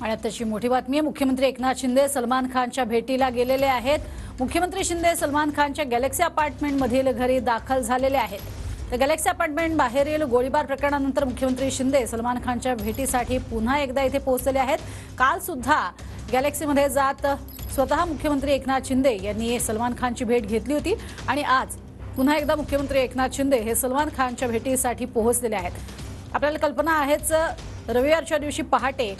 आणि त्याची मोठी बातमी आहे। मुख्यमंत्री एकनाथ शिंदे सलमान खानच्या भेटीला गेलेले आहेत। मुख्यमंत्री शिंदे सलमान खानच्या गॅलेक्सी अपार्टमेंट मधील घरी दाखल झालेले आहेत। तर गॅलेक्सी अपार्टमेंट बाहेरील गोळीबार प्रकरणानंतर मुख्यमंत्री शिंदे सलमान खानच्या भेटीसाठी पुन्हा एकदा इथे पोहोचलेले आहेत। काल सुद्धा गॅलेक्सीमध्ये जात स्वतः मुख्यमंत्री एकनाथ शिंदे यांनी सलमान खानची भेट घेतली होती आणि आज पुन्हा एकदा मुख्यमंत्री एकनाथ शिंदे हे सलमान खानच्या भेटीसाठी पोहोचलेले आहेत। आपल्याला कल्पना आहेच, रविवारच्या दिवशी पहाटे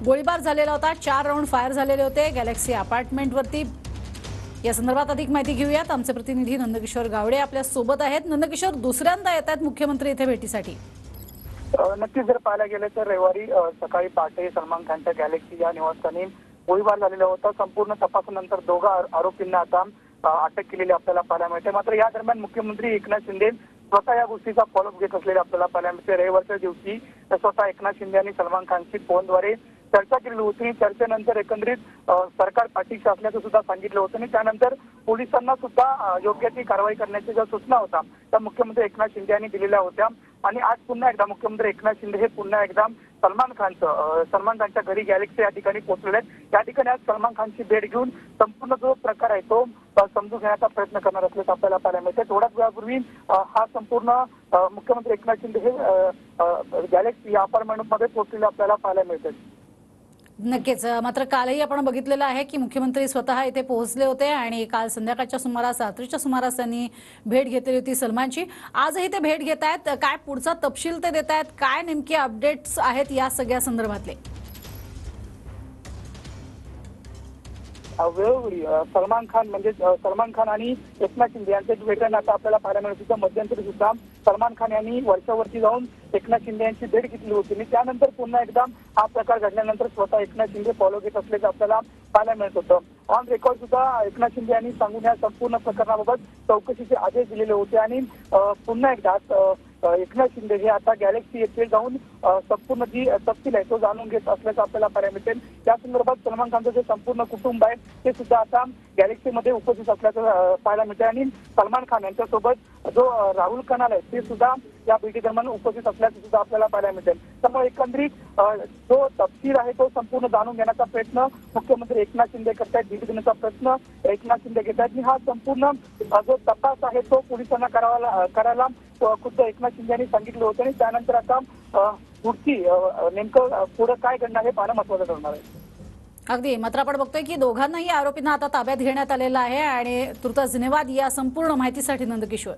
गोळीबार झालेला होता। 4 राऊंड फायर झालेले होते गॅलेक्सी अपार्टमेंटवरती। या संदर्भात अधिक माहिती घेऊयात। आमचे प्रतिनिधी नंदकिशोर गावडे आपल्या सोबत आहेत। नंदकिशोर, दुसऱ्यांदा येत आहेत मुख्यमंत्री इथे भेटीसाठी? नक्कीच जर पाहायला गेलं तर रविवारी सकाळी पहाटे सलमान खानच्या गॅलेक्सी या निवासस्थानी गोळीबार झालेला होता। संपूर्ण तपासानंतर दोघा आरोपींना आता अटक केलेली आपल्याला पाहायला मिळते। मात्र या दरम्यान मुख्यमंत्री एकनाथ शिंदे स्वतः या गोष्टीचा फॉलोअप घेत असलेले आपल्याला पाहायला मिळते। रविवारच्या दिवशी स्वतः एकनाथ शिंदे यांनी सलमान खानशी फोनद्वारे चर्चा केली होती। चर्चेनंतर एकंदरीत सरकार पाठीशी असल्याचं सुद्धा सांगितलं होतं आणि त्यानंतर पोलिसांना सुद्धा योग्य ती कारवाई करण्याची ज्या सूचना होत्या त्या मुख्यमंत्री एकनाथ शिंदे यांनी दिलेल्या होत्या। आणि आज पुन्हा एकदा मुख्यमंत्री एकनाथ शिंदे हे पुन्हा एकदा सलमान खानच्या घरी गॅलेक्सी या ठिकाणी पोहोचलेले आहेत। या ठिकाणी आज सलमान खानची भेट घेऊन संपूर्ण जो प्रकार आहे तो समजून घेण्याचा प्रयत्न करणार असल्याचं आपल्याला पाहायला मिळते। थोड्याच वेळापूर्वी हा संपूर्ण मुख्यमंत्री एकनाथ शिंदे हे गॅलेक्सी या अपार्टमेंटमध्ये पोहोचलेले आपल्याला पाहायला मिळते। नक्कीच, मात्र कालही आपण बघितलेलं आहे की मुख्यमंत्री स्वतः इथे पोहोचले होते आणि काल संध्याकाळच्या सुमारास रात्रीच्या सुमारास त्यांनी भेट घेतली होती सलमानची। आजही ते भेट घेत आहेत। काय पुढचा तपशील ते देत आहेत? काय नेमके अपडेट्स आहेत या सगळ्या संदर्भातले? वेळोवेळी सलमान खान आणि एकनाथ शिंदे यांचे भेटून आता आपल्याला पाहायला मिळत होतं। मध्यंतरी सुद्धा सलमान खान यांनी वर्षावरती जाऊन एकनाथ शिंदे यांची भेट घेतली होती आणि त्यानंतर पुन्हा एकदा हा प्रकार घडल्यानंतर स्वतः एकनाथ शिंदे फॉलो घेत असल्याचं आपल्याला पाहायला मिळत होतं। ऑन रेकॉर्ड सुद्धा एकनाथ शिंदे यांनी सांगून या संपूर्ण प्रकरणाबाबत चौकशीचे आदेश दिलेले होते आणि पुन्हा एकदा एकनाथ शिंदे हे आता गॅलेक्सी येथे जाऊन संपूर्ण जी तपशील आहे तो जाणून घेत असल्याचं आपल्याला पाहायला मिळेल। या संदर्भात सलमान खानचं जे संपूर्ण कुटुंब आहे ते सुद्धा आता गॅलेक्सीमध्ये उपस्थित असल्याचं पाहायला मिळते आणि सलमान खान यांच्यासोबत जो राहुल कनाल आहे ते सुद्धा या भेटी दरम्यान उपस्थित असल्याचं सुद्धा आपल्याला पाहायला मिळेल। त्यामुळे एकंदरीत जो तपशील आहे तो संपूर्ण जाणून घेण्याचा प्रयत्न मुख्यमंत्री एकनाथ शिंदे करतायत। भेटी देण्याचा प्रयत्न एकनाथ शिंदे घेत आहेत आणि हा संपूर्ण जो तपास आहे तो पोलिसांना करायला खुद्द एकनाथ शिंदे यांनी सांगितलं होतं आणि त्यानंतर आता पुढची नेमकं पुढे काय घडणार हे पाहणं महत्त्वाचं ठरणार आहे। अगदी, मात्र आपण बघतोय की दोघांनाही आरोपींना आता ताब्यात घेण्यात आलेलं आहे आणि तुर्तास धन्यवाद या संपूर्ण माहितीसाठी नंदकिशोर।